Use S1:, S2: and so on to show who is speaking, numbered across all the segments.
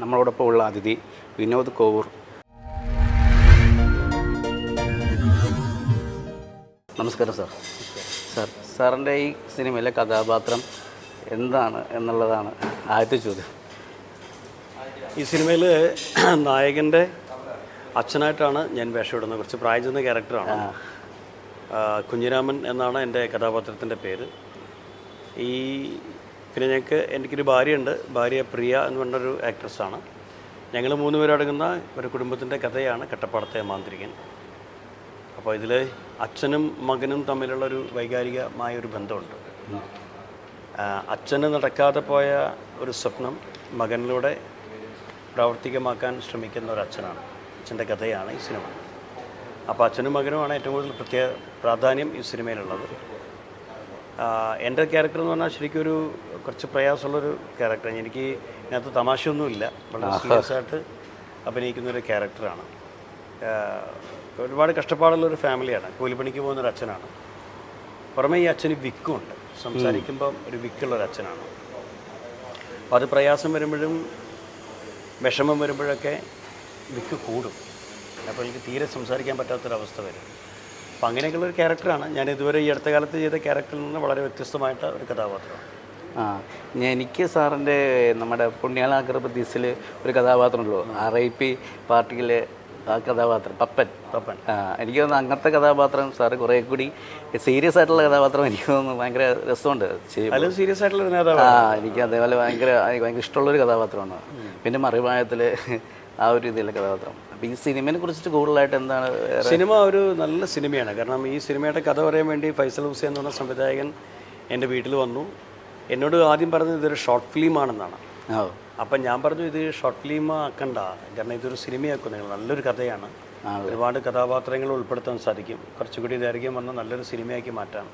S1: നമ്മളോടൊപ്പം ഉള്ള അതിഥി വിനോദ് കോവൂർ. നമസ്കാരം സാർ. സാറിൻ്റെ ഈ സിനിമയിലെ കഥാപാത്രം എന്താണ് എന്നുള്ളതാണ് ആദ്യത്തെ ചോദ്യം.
S2: ഈ സിനിമയിൽ നായകൻ്റെ അച്ഛനായിട്ടാണ് ഞാൻ വേഷമിടുന്നത്. കുറച്ച് പ്രായം ചെന്ന ക്യാരക്ടറാണ്. കുഞ്ഞിരാമൻ എന്നാണ് എൻ്റെ കഥാപാത്രത്തിൻ്റെ പേര്. പിന്നെ എനിക്കൊരു ഭാര്യയുണ്ട്. ഭാര്യ പ്രിയ എന്ന് പറഞ്ഞൊരു ആക്ട്രസ്സാണ്. ഞങ്ങൾ 3 പേരടങ്ങുന്ന ഒരു കുടുംബത്തിൻ്റെ കഥയാണ് കട്ടപ്പാടത്തെ മാന്ത്രികൻ. അപ്പോൾ ഇതിൽ അച്ഛനും മകനും തമ്മിലുള്ളൊരു വൈകാരികമായൊരു ബന്ധമുണ്ട്. അച്ഛന് നടക്കാതെ പോയ ഒരു സ്വപ്നം മകനിലൂടെ പ്രാവർത്തികമാക്കാൻ ശ്രമിക്കുന്ന ഒരു അച്ഛനാണ്. അച്ഛൻ്റെ കഥയാണ് ഈ സിനിമ. അപ്പോൾ അച്ഛനും മകനുമാണ് ഏറ്റവും കൂടുതൽ പ്രാധാന്യം ഈ സിനിമയിലുള്ളത്. എൻ്റെ ക്യാരക്ടർ എന്ന് പറഞ്ഞാൽ ശരിക്കും കുറച്ച് പ്രയാസമുള്ളൊരു ക്യാരക്ടർ. എനിക്ക് ഇതിനകത്ത് തമാശയൊന്നുമില്ല. വളരെ സീരിയസ് ആയിട്ട് അഭിനയിക്കുന്നൊരു ക്യാരക്ടറാണ്. ഒരുപാട് കഷ്ടപ്പാടുള്ളൊരു ഫാമിലിയാണ്. കൂലിപ്പണിക്ക് പോകുന്നൊരു അച്ഛനാണ്. പുറമേ ഈ അച്ഛന് വിക്കുണ്ട്. സംസാരിക്കുമ്പം ഒരു വിക്കുള്ളൊരു അച്ഛനാണ്. അപ്പോൾ അത് പ്രയാസം വരുമ്പോഴും വിഷമം വരുമ്പോഴൊക്കെ വിക്ക് കൂടും. അപ്പോൾ എനിക്ക് തീരെ സംസാരിക്കാൻ പറ്റാത്തൊരവസ്ഥ വരും. അപ്പോൾ അങ്ങനെയൊക്കെയുള്ളൊരു ക്യാരക്ടറാണ്. ഞാൻ ഇതുവരെ ഈ അടുത്ത കാലത്ത് ചെയ്ത ക്യാരക്ടറിൽ നിന്ന് വളരെ വ്യത്യസ്തമായിട്ട് ഒരു കഥാപാത്രമാണ്.
S1: എനിക്ക് സാറിൻ്റെ നമ്മുടെ പുണ്യാളാകൃപതീസിൽ ഒരു കഥാപാത്രമുള്ളൂ, RIP പാർട്ടിയിലെ ആ കഥാപാത്രം പപ്പൻ. എനിക്ക് തോന്നുന്നു അങ്ങനത്തെ കഥാപാത്രം സാറ് കുറേ കൂടി സീരിയസ് ആയിട്ടുള്ള കഥാപാത്രം എനിക്ക് തോന്നുന്നു ഭയങ്കര രസമുണ്ട്.
S2: സീരിയസ് ആയിട്ടുള്ള
S1: എനിക്ക് അതേപോലെ ഭയങ്കര ഇഷ്ടമുള്ളൊരു കഥാപാത്രമാണ്. പിന്നെ മറിമായത്തിൽ ആ ഒരു ഇതിലെ കഥാപാത്രം. അപ്പോൾ ഈ സിനിമയെ കുറിച്ചിട്ട് കൂടുതലായിട്ട് എന്താണ്?
S2: സിനിമ ഒരു നല്ല സിനിമയാണ്. കാരണം ഈ സിനിമയുടെ കഥ പറയാൻ വേണ്ടി ഫൈസൽ ഹുസൈൻ എന്ന് പറഞ്ഞ സംവിധായകൻ എൻ്റെ വീട്ടിൽ വന്നു. എന്നോട് ആദ്യം പറഞ്ഞത് ഇതൊരു ഷോർട്ട് ഫിലിമാണെന്നാണ്. അപ്പം ഞാൻ പറഞ്ഞു ഇത് ഷോർട്ട് ഫിലിം ആക്കണ്ട, കാരണം ഇതൊരു സിനിമയാക്കും നിങ്ങൾ, നല്ലൊരു കഥയാണ്, ഒരുപാട് കഥാപാത്രങ്ങൾ ഉൾപ്പെടുത്താൻ സാധിക്കും, കുറച്ചുകൂടി ദൈർഘ്യം വന്ന് നല്ലൊരു സിനിമയാക്കി മാറ്റാം.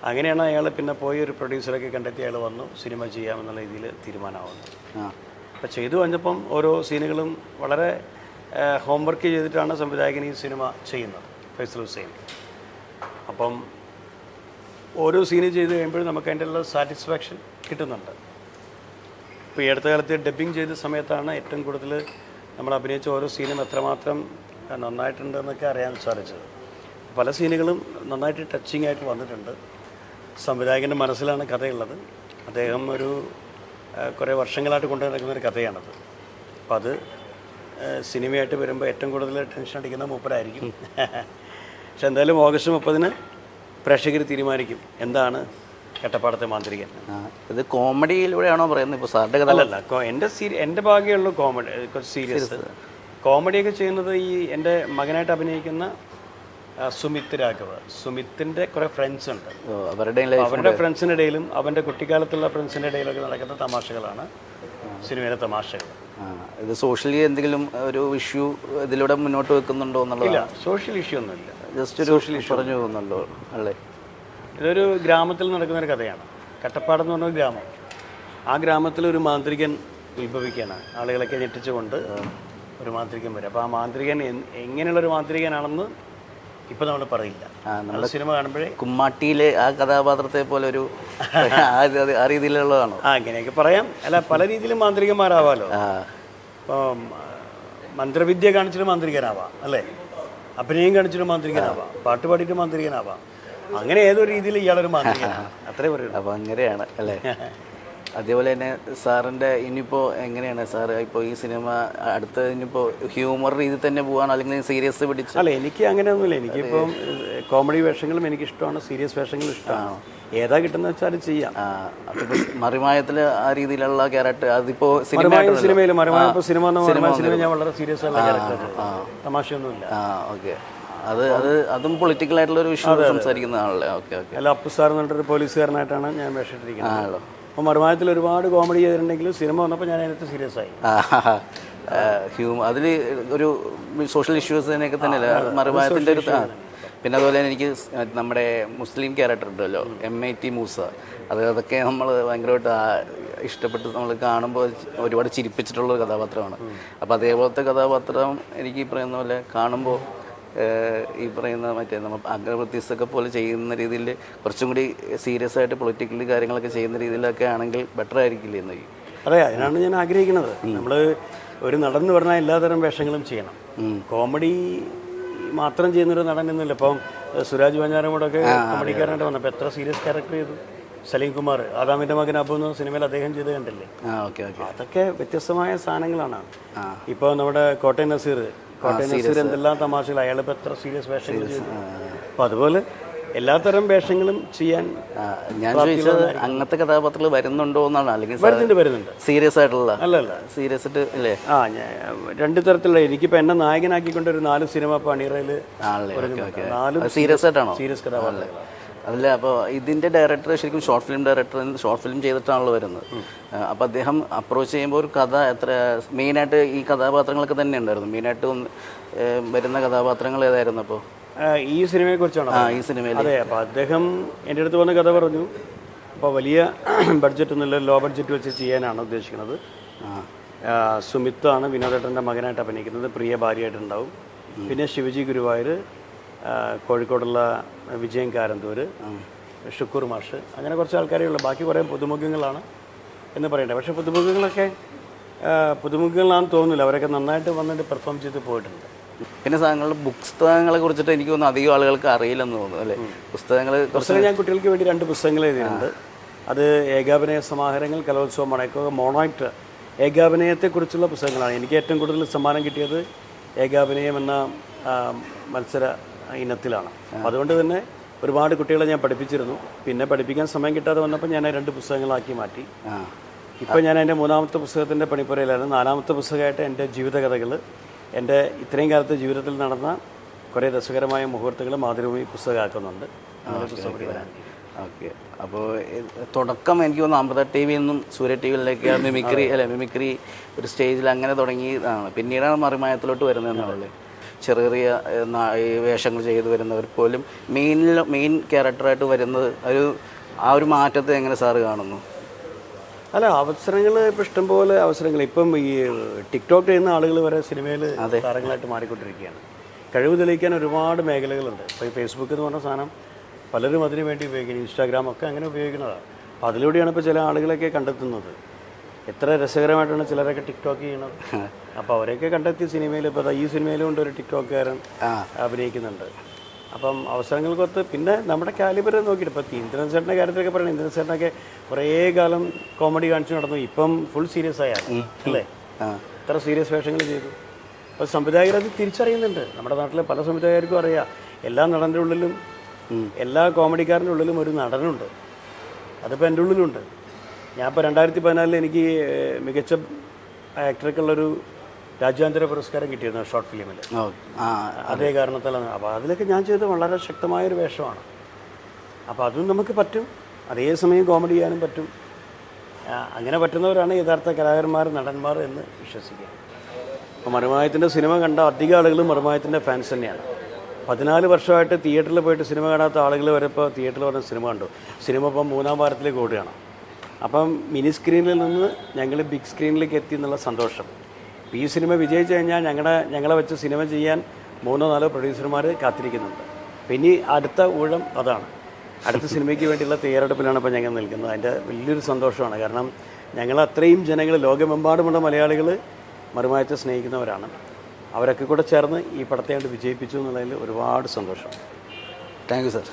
S2: അങ്ങനെയാണ് അയാൾ പിന്നെ പോയി ഒരു പ്രൊഡ്യൂസറൊക്കെ കണ്ടെത്തി അയാൾ വന്നു സിനിമ ചെയ്യാമെന്നുള്ള രീതിയിൽ തീരുമാനമാവുന്നു. അപ്പോൾ ചെയ്തു കഴിഞ്ഞപ്പം ഓരോ സീനുകളും വളരെ ഹോംവർക്ക് ചെയ്തിട്ടാണ് സംവിധായകൻ ഈ സിനിമ ചെയ്യുന്നത്, ഫൈസൽ ഹുസൈൻ. അപ്പം ഓരോ സീന് ചെയ്ത് കഴിയുമ്പോഴും നമുക്ക് അതിൻ്റെ ഉള്ള സാറ്റിസ്ഫാക്ഷൻ കിട്ടുന്നുണ്ട്. ഇപ്പോൾ ഈ അടുത്ത കാലത്ത് ഡബ്ബിങ് ചെയ്ത സമയത്താണ് ഏറ്റവും കൂടുതൽ നമ്മൾ അഭിനയിച്ച ഓരോ സീനും എത്രമാത്രം നന്നായിട്ടുണ്ടെന്നൊക്കെ അറിയാൻ സാധിച്ചത്. പല സീനുകളും നന്നായിട്ട് ടച്ചിങ് ആയിട്ട് വന്നിട്ടുണ്ട്. സംവിധായകൻ്റെ മനസ്സിലാണ് കഥയുള്ളത്. അദ്ദേഹം കുറേ വർഷങ്ങളായിട്ട് കൊണ്ടു നടക്കുന്നൊരു കഥയാണത്. അപ്പം അത് സിനിമയായിട്ട് വരുമ്പോൾ ഏറ്റവും കൂടുതൽ ടെൻഷൻ അടിക്കുന്ന മൂപ്പരായിരിക്കും. പക്ഷെ എന്തായാലും ഓഗസ്റ്റ് 30 പ്രേക്ഷകർ തീരുമാനിക്കും എന്താണ് കട്ടപ്പാടത്തെ മാന്ത്രികൻ.
S1: ഇത് കോമഡിയിലൂടെയാണോ പറയുന്നത്? ഇപ്പോൾ സാറിൻ്റെ കഥ
S2: അല്ലല്ല, എൻ്റെ ഭാഗ്യമുള്ള കോമഡി, കുറച്ച് സീരിയസ് കോമഡിയൊക്കെ ചെയ്യുന്നത് ഈ എൻ്റെ മകനായിട്ട് അഭിനയിക്കുന്ന സുമിത് രാഘവ്. സുമിത്തിൻ്റെ കുറേ ഫ്രണ്ട്സ് ഉണ്ട്. അവരുടെ ഫ്രണ്ട്സിൻ്റെ ഇടയിലും അവൻ്റെ കുട്ടിക്കാലത്തുള്ള ഫ്രണ്ട്സിൻ്റെ ഇടയിലൊക്കെ നടക്കുന്ന തമാശകളാണ് സിനിമയിലെ തമാശകൾ.
S1: ഇത് സോഷ്യലി എന്തെങ്കിലും ഒരു ഇഷ്യൂ ഇതിലൂടെ മുന്നോട്ട് വെക്കുന്നുണ്ടോ എന്നുള്ളതില്ല.
S2: സോഷ്യൽ ഇഷ്യൂ ഒന്നുമില്ല,
S1: ജസ്റ്റ് ഒരു സോഷ്യൽ ഇഷ്യൂ പറഞ്ഞു പോകുന്നുണ്ടോ അല്ലേ?
S2: ഇതൊരു ഗ്രാമത്തിൽ നടക്കുന്നൊരു കഥയാണ്. കട്ടപ്പാടം എന്ന് പറഞ്ഞൊരു ഗ്രാമം. ആ ഗ്രാമത്തിൽ ഒരു മാന്ത്രികൻ ഉത്ഭവിക്കുകയാണ്. ആളുകളൊക്കെ ഞെട്ടിച്ചുകൊണ്ട് ഒരു മാന്ത്രികൻ വരും. അപ്പോൾ ആ മാന്ത്രികൻ എങ്ങനെയുള്ളൊരു മാന്ത്രികനാണെന്ന് ഇപ്പം നമ്മൾ പറയില്ല. നമ്മുടെ സിനിമ കാണുമ്പോഴേ
S1: കുമ്മാട്ടിയിലെ ആ കഥാപാത്രത്തെ പോലെ ഒരു ആ രീതിയിലുള്ളതാണോ?
S2: അങ്ങനെയൊക്കെ പറയാം. അല്ല, പല രീതിയിലും മാന്ത്രികന്മാരാവാമല്ലോ. ഇപ്പം മന്ത്രവിദ്യ കാണിച്ചിട്ട് മാന്ത്രികനാവാം, അല്ലേ? അഭിനയം കാണിച്ചിട്ട് മാന്ത്രികനാവാം, പാട്ട് പാടിയിട്ട് മാന്ത്രികനാവാം. അങ്ങനെ ഏതൊരു രീതിയിൽ ഇയാളൊരു മാന്ത്രികനാണ്, അത്രേ പറയുള്ളൂ.
S1: അപ്പോൾ അങ്ങനെയാണ് അല്ലേ? അതേപോലെ തന്നെ സാറിൻ്റെ ഇനിയിപ്പോൾ എങ്ങനെയാണ് സാർ ഇപ്പോൾ ഈ സിനിമ അടുത്ത ഇനിയിപ്പോൾ ഹ്യൂമർ രീതിയിൽ തന്നെ പോകാനോ അല്ലെങ്കിൽ സീരിയസ് പിടിച്ച്?
S2: അല്ല, എനിക്ക് അങ്ങനെയൊന്നുമില്ല. എനിക്കിപ്പം കോമഡി വേഷങ്ങളും എനിക്കിഷ്ടമാണ്, സീരിയസ് വേഷങ്ങളും ഇഷ്ടമാണ്. ഏതാ കിട്ടുന്ന വെച്ചാൽ അത് ചെയ്യാം.
S1: അതിപ്പോൾ മറിമായത്തിൽ ആ രീതിയിലുള്ള ക്യാരക്ടർ അതിപ്പോൾ
S2: സിനിമയിൽ സിനിമ ഞാൻ വളരെ സീരിയസ് ആയിട്ടുള്ള ക്യാരക്ടർ, തമാശയൊന്നുമില്ല.
S1: ഓക്കെ. അതും പൊളിറ്റിക്കൽ ആയിട്ടുള്ള ഒരു വിഷയം സംസാരിക്കുന്ന ആളല്ലേ? Okay okay.
S2: അല്ല, അപ്പു സാർ എന്ന് പറഞ്ഞിട്ടൊരു പോലീസുകാരനായിട്ടാണ് ഞാൻ വേഷമിട്ടിരിക്കുന്നത്. അപ്പോൾ മറുമായത്തിൽ ഒരുപാട് കോമഡി ചെയ്തിട്ടുണ്ടെങ്കിലും സിനിമ വന്നപ്പോൾ ഞാൻ അതിനകത്ത് സീരിയസ് ആയി.
S1: അതിൽ ഒരു സോഷ്യൽ ഇഷ്യൂസിനെയൊക്കെ തന്നെയല്ലേ മറുമായത്തിൻ്റെ ഒരു. പിന്നെ അതുപോലെ തന്നെ എനിക്ക് നമ്മുടെ മുസ്ലിം ക്യാരക്ടർ ഉണ്ടല്ലോ, MIT മൂസ, അതൊക്കെ നമ്മൾ ഭയങ്കരമായിട്ട് ഇഷ്ടപ്പെട്ട് നമ്മൾ കാണുമ്പോൾ ഒരുപാട് ചിരിപ്പിച്ചിട്ടുള്ളൊരു കഥാപാത്രമാണ്. അപ്പോൾ അതേപോലത്തെ കഥാപാത്രം എനിക്ക് ഈ പറയുന്ന പോലെ കാണുമ്പോൾ ഈ പറയുന്ന മറ്റേ നമ്മൾ അഗ്രവൃത്തീസൊക്കെ പോലെ ചെയ്യുന്ന രീതിയിൽ കുറച്ചും കൂടി സീരിയസ് ആയിട്ട് പൊളിറ്റിക്കലി കാര്യങ്ങളൊക്കെ ചെയ്യുന്ന രീതിയിലൊക്കെ ആണെങ്കിൽ ബെറ്റർ ആയിരിക്കില്ലേ എന്ന്?
S2: അതെ, അതിനാണ് ഞാൻ ആഗ്രഹിക്കുന്നത്. നമ്മൾ ഒരു നടൻ എന്ന് പറഞ്ഞാൽ എല്ലാതരം വേഷങ്ങളും ചെയ്യണം. കോമഡി മാത്രം ചെയ്യുന്നൊരു നടൻ എന്നില്ല. ഇപ്പം സുരാജ് വഞ്ഞാറമൂടൊക്കെ കോമഡിക്കാരനായിട്ട് വന്നപ്പോൾ എത്ര സീരിയസ് ക്യാരക്ടർ ചെയ്തു. സലീം കുമാർ ആദാമിൻ്റെ മകൻ അബു എന്ന സിനിമയിൽ അദ്ദേഹം ചെയ്ത് കണ്ടില്ലേ. അതൊക്കെ വ്യത്യസ്തമായ സാധനങ്ങളാണ്. ഇപ്പോൾ നമ്മുടെ കോട്ടയം നസീർ എന്തെല്ലാം തമാശകൾ, അയാളിപ്പോൾ എത്ര സീരിയസ് വേഷങ്ങൾ ചെയ്തു. അപ്പം അതുപോലെ എല്ലാത്തരം വേഷങ്ങളും ചെയ്യാൻ
S1: ഞാൻ ചോദിച്ചത് അങ്ങനത്തെ കഥാപാത്രങ്ങൾ വരുന്നുണ്ടോ എന്നാണ്. അല്ലെങ്കിൽ
S2: വരുന്നുണ്ട്
S1: സീരിയസ് ആയിട്ടുള്ള
S2: അല്ലല്ല
S1: സീരിയസ് ആയിട്ട് ഇല്ലേ?
S2: രണ്ട് തരത്തിലുള്ള. എനിക്കിപ്പോൾ എന്നെ നായകനാക്കിക്കൊണ്ട് ഒരു 4 സിനിമ ഇപ്പോൾ അണിയറയിൽ
S1: സീരിയസ് ആയിട്ടാണോ?
S2: സീരിയസ് കഥാപാത്രങ്ങൾ.
S1: അതല്ല, അപ്പോൾ ഇതിൻ്റെ ഡയറക്ടർ ശരിക്കും ഷോർട്ട് ഫിലിം ചെയ്തിട്ടാണല്ലോ വരുന്നത്. അപ്പോൾ അദ്ദേഹം അപ്രോച്ച് ചെയ്യുമ്പോൾ ഒരു കഥ എത്ര മെയിനായിട്ട് ഈ കഥാപാത്രങ്ങളൊക്കെ തന്നെ ഉണ്ടായിരുന്നു. മെയിനായിട്ട് വരുന്ന കഥാപാത്രങ്ങൾ ഏതായിരുന്നു? അപ്പോൾ
S2: ഈ സിനിമയെ കുറിച്ചാണ്.
S1: ഈ സിനിമയിൽ
S2: അതെ. അപ്പോൾ അദ്ദേഹം എൻ്റെ അടുത്ത് വന്ന കഥ പറഞ്ഞു. അപ്പോൾ വലിയ ബഡ്ജറ്റ് ഒന്നുമില്ല, ലോ ബഡ്ജറ്റ് വെച്ച് ചെയ്യാനാണ് ഉദ്ദേശിക്കുന്നത്. സുമിത്താണ് വിനോദേട്ടൻ്റെ മകനായിട്ട് അഭിനയിക്കുന്നത്, പ്രിയ ഭാര്യയായിട്ടുണ്ടാവും. പിന്നെ ശിവജി ഗുരുവായൂർ, കോഴിക്കോടുള്ള വിജയൻ കാരന്തൂർ, ഷുക്കൂർ മാഷ്, അങ്ങനെ കുറച്ച് ആൾക്കാരേ ഉള്ളൂ. ബാക്കി കുറേ പുതുമുഖങ്ങളാണ് എന്ന് പറയണ്ടേ. പക്ഷേ പുതുമുഖങ്ങളാണെന്ന് തോന്നുന്നില്ല. അവരൊക്കെ നന്നായിട്ട് വന്നിട്ട് പെർഫോം ചെയ്ത് പോയിട്ടുണ്ട്.
S1: പിന്നെ സാധനങ്ങളുടെ പുസ്തകങ്ങളെ കുറിച്ചിട്ട് എനിക്ക് തോന്നുന്നു അധികം ആളുകൾക്ക് അറിയില്ലെന്ന് തോന്നുന്നു അല്ലേ? പുസ്തകം
S2: ഞാൻ കുട്ടികൾക്ക് വേണ്ടി 2 പുസ്തകങ്ങൾ എഴുതിയിട്ടുണ്ട്. അത് ഏകാഭിനയ സമാഹാരങ്ങൾ, കലോത്സവം, മണക്കോ മോണോയിറ്റ് ഏകാഭിനയത്തെക്കുറിച്ചുള്ള പുസ്തകങ്ങളാണ്. എനിക്ക് ഏറ്റവും കൂടുതൽ സമ്മാനം കിട്ടിയത് ഏകാഭിനയം എന്ന മത്സര ഇനത്തിലാണ്. അതുകൊണ്ട് തന്നെ ഒരുപാട് കുട്ടികളെ ഞാൻ പഠിപ്പിച്ചിരുന്നു. പിന്നെ പഠിപ്പിക്കാൻ സമയം കിട്ടാതെ വന്നപ്പോൾ ഞാൻ 2 പുസ്തകങ്ങളാക്കി മാറ്റി. ഇപ്പോൾ ഞാൻ എൻ്റെ 3ാമത്തെ പുസ്തകത്തിൻ്റെ പണിപ്പുരയിലായിരുന്നു. 4ാമത്തെ പുസ്തകമായിട്ട് എൻ്റെ ജീവിതകഥകൾ, എൻ്റെ ഇത്രയും കാലത്തെ ജീവിതത്തിൽ നടന്ന കുറേ രസകരമായ മുഹൂർത്തങ്ങൾ മാതൃഭൂമി പുസ്തകമാക്കുന്നുണ്ട്.
S1: ഓക്കെ. അപ്പോൾ തുടക്കം എനിക്ക് തോന്നുന്നു അമൃത ടി വിയിൽ നിന്നും സൂര്യ ടി വിയിലേക്ക് മിമിക്രി ഒരു സ്റ്റേജിൽ അങ്ങനെ തുടങ്ങിയതാണ്. പിന്നീടാണ് മറിമായത്തിലോട്ട് വരുന്നതെന്നുള്ളത്. ചെറിയ വേഷങ്ങൾ ചെയ്ത് വരുന്നവർ പോലും മെയിൻ ക്യാരക്ടറായിട്ട് വരുന്നത് ആ ഒരു മാറ്റത്തെ എങ്ങനെ സാറ് കാണുന്നു?
S2: അല്ല, അവസരങ്ങൾ ഇപ്പോൾ ഇഷ്ടംപോലെ അവസരങ്ങൾ. ഇപ്പം ഈ ടിക്ടോക്ക് ചെയ്യുന്ന ആളുകൾ വരെ സിനിമയിൽ താരങ്ങളായിട്ട് മാറിക്കൊണ്ടിരിക്കുകയാണ്. കഴിവ് തെളിയിക്കാൻ ഒരുപാട് മേഖലകളുണ്ട്. ഇപ്പോൾ ഈ ഫേസ്ബുക്ക് എന്ന് പറഞ്ഞ സാധനം പലരും അതിനു വേണ്ടി ഉപയോഗിക്കുന്നത്, ഇൻസ്റ്റാഗ്രാമൊക്കെ അങ്ങനെ ഉപയോഗിക്കുന്നതാണ്. അപ്പോൾ അതിലൂടെയാണ് ഇപ്പോൾ ചില ആളുകളൊക്കെ കണ്ടെത്തുന്നത്. എത്ര രസകരമായിട്ടാണ് ചിലരൊക്കെ ടിക്ടോക്ക് ചെയ്യണത്. അപ്പോൾ അവരെയൊക്കെ കണ്ടെത്തി സിനിമയിൽ, ഇപ്പോൾ ഈ സിനിമയിലും കൊണ്ട് ഒരു ടിക്ടോക്കുകാരൻ അഭിനയിക്കുന്നുണ്ട്. അപ്പം അവസരങ്ങൾക്കൊത്ത് പിന്നെ നമ്മുടെ കാലിബർ നോക്കിയിട്ട് ഇപ്പോൾ ഇന്ദ്രൻ ചേട്ടൻ്റെ കാര്യത്തിലൊക്കെ പറയണം. ഇന്ദ്രൻ ചേട്ടനൊക്കെ കുറേ കാലം കോമഡി കാണിച്ചു നടന്നു. ഇപ്പം ഫുൾ സീരിയസ് ആയാണ് അല്ലേ? എത്ര സീരിയസ് വേഷങ്ങൾ ചെയ്തു. അപ്പോൾ സംവിധായകരത് തിരിച്ചറിയുന്നുണ്ട്. നമ്മുടെ നാട്ടിലെ പല സംവിധായകർക്കും അറിയാം, എല്ലാ നടൻ്റെ ഉള്ളിലും എല്ലാ കോമഡിക്കാരൻ്റെ ഉള്ളിലും ഒരു നടനുണ്ട്. അതിപ്പോൾ എൻ്റെ ഉള്ളിലുണ്ട്. ഞാൻ ഇപ്പോൾ 2014 എനിക്ക് മികച്ച ആക്ടർക്കുള്ളൊരു രാജ്യാന്തര പുരസ്കാരം കിട്ടിയിരുന്നു ഷോർട്ട് ഫിലിമിൽ. അതേ കാരണത്താലാണ്. അപ്പോൾ അതിലൊക്കെ ഞാൻ ചെയ്തത് വളരെ ശക്തമായൊരു വേഷമാണ്. അപ്പോൾ അതും നമുക്ക് പറ്റും, അതേസമയം കോമഡി ചെയ്യാനും പറ്റും. അങ്ങനെ പറ്റുന്നവരാണ് യഥാർത്ഥ കലാകാരന്മാർ, നടന്മാർ എന്ന് വിശ്വസിക്കുക. അപ്പോൾ മറിമായത്തിൻ്റെ സിനിമ കണ്ട അധികം ആളുകളും മറിമായത്തിൻ്റെ ഫാൻസ് തന്നെയാണ്. 14 വർഷമായിട്ട് തിയേറ്ററിൽ പോയിട്ട് സിനിമ കാണാത്ത ആളുകൾ വരെ ഇപ്പോൾ തിയേറ്ററിൽ പറഞ്ഞ സിനിമ കണ്ടു. സിനിമ ഇപ്പം 3ാം വാരത്തിലേക്ക് ഓടുകയാണ്. അപ്പം മിനി സ്ക്രീനിൽ നിന്ന് ഞങ്ങൾ ബിഗ് സ്ക്രീനിലേക്ക് എത്തി എന്നുള്ള സന്തോഷം. ഈ സിനിമ വിജയിച്ചു കഴിഞ്ഞാൽ ഞങ്ങളെ വെച്ച് സിനിമ ചെയ്യാൻ 3-4 പ്രൊഡ്യൂസർമാർ കാത്തിരിക്കുന്നുണ്ട്. പിന്നെ അടുത്ത ഊഴം അതാണ്. അടുത്ത സിനിമയ്ക്ക് വേണ്ടിയുള്ള തയ്യാറെടുപ്പിലാണ് ഇപ്പോൾ ഞങ്ങൾ നിൽക്കുന്നത്. അതിൻ്റെ വലിയൊരു സന്തോഷമാണ്. കാരണം ഞങ്ങൾ അത്രയും ജനങ്ങൾ, ലോകമെമ്പാടുമുള്ള മലയാളികൾ മറിമായത്തെ സ്നേഹിക്കുന്നവരാണ്. അവരൊക്കെ കൂടെ ചേർന്ന് ഈ പടത്തെ കൊണ്ട് വിജയിപ്പിച്ചു എന്നുള്ളതിൽ ഒരുപാട് സന്തോഷം.
S1: Thank you sir.